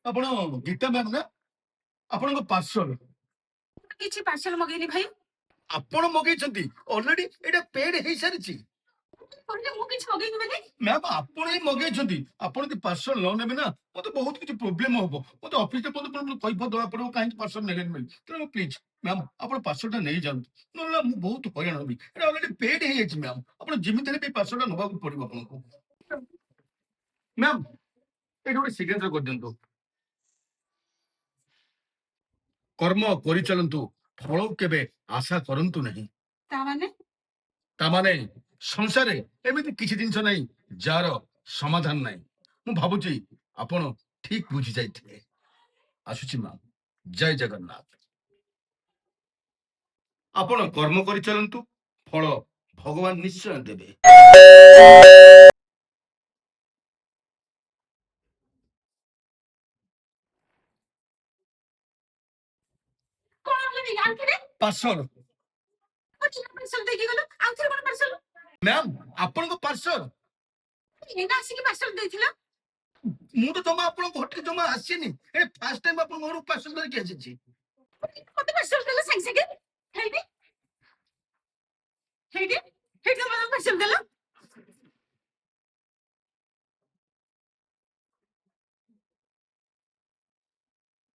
ଆପଣ ଗୀତା ମ୍ୟାମ୍ ନା? ଆପଣଙ୍କ ପାର୍ସଲ କିଛି ପାର୍ସଲ ମଗେଇନି ଭାଇ। ଆପଣ ମଗେଇଛନ୍ତି ଅଲରେଡି ଏଇଟା ପେଡ୍ ହେଇସାରିଛି। କହିଲେ ମୁଁ କିଛି ମଗେଇନି ମାନେ? ମ୍ୟାମ୍ ଆପଣ ହିଁ ମଗେଇଛନ୍ତି। ଆପଣ ଯଦି ପାର୍ସଲ ନ ନେବେ ନା ମତେ ବହୁତ କିଛି ପ୍ରୋବ୍ଲେମ ହବ। ମତେ ଅଫିସରେ କହିବ ଦେବାକୁ ପଡିବ କାହିଁକି ପାର୍ସଲ ନେଲେନି ବୋଲି। ତେଣୁ ପ୍ଲିଜ ମ୍ୟାମ୍ ଆପଣ ପାର୍ସଲଟା ନେଇଯାଆନ୍ତୁ, ନହେଲେ ମୁଁ ବହୁତ ହଇରାଣ ହେବି। ଏଇଟା ଅଲରେଡି ପେଡ୍ ହେଇଯାଇଛି ମ୍ୟାମ୍। ଆପଣ ଯେମିତି ହେଲେ ବି ପାର୍ସଲଟା ନେବାକୁ ପଡିବ ଆପଣଙ୍କୁ। ମ୍ୟାମ୍ ଏଇଠି ଗୋଟେ ସିଗ୍ନେଚର କରିଦିଅନ୍ତୁ। କର୍ମ କରିଚାଲନ୍ତୁ, ଫଳ କେବେ ଆଶା କରନ୍ତୁ ନାହିଁ। ତାମାନେ ସଂସାରେ ଏମିତି କିଛି ଜିନିଷ ନାହିଁ ଯାହାର ସମାଧାନ ନାହିଁ। ମୁଁ ଭାବୁଛି ଆପଣ ଠିକ ବୁଝି ଯାଇଥିବେ। ଆସୁଛି ମା, ଜୟ ଜଗନ୍ନାଥ। ଆପଣ କର୍ମ କରିଚାଲନ୍ତୁ, ଫଳ ଭଗବାନ ନିଶ୍ଚୟ ଦେବେ। ପାର୍ସଲ ମ୍ୟାମ୍, ଆପଣଙ୍କ ପାର୍ସଲ। ମୁଁ ତ ଜମା ଆପଣଙ୍କ ଘରକୁ ଜମା ଆସିନି। ଏ ଫାର୍ଷ୍ଟ ଟାଇମ ଆପଣଙ୍କ ଘରକୁ ପାର୍ସଲ ଧରିକି ଆସିଛି।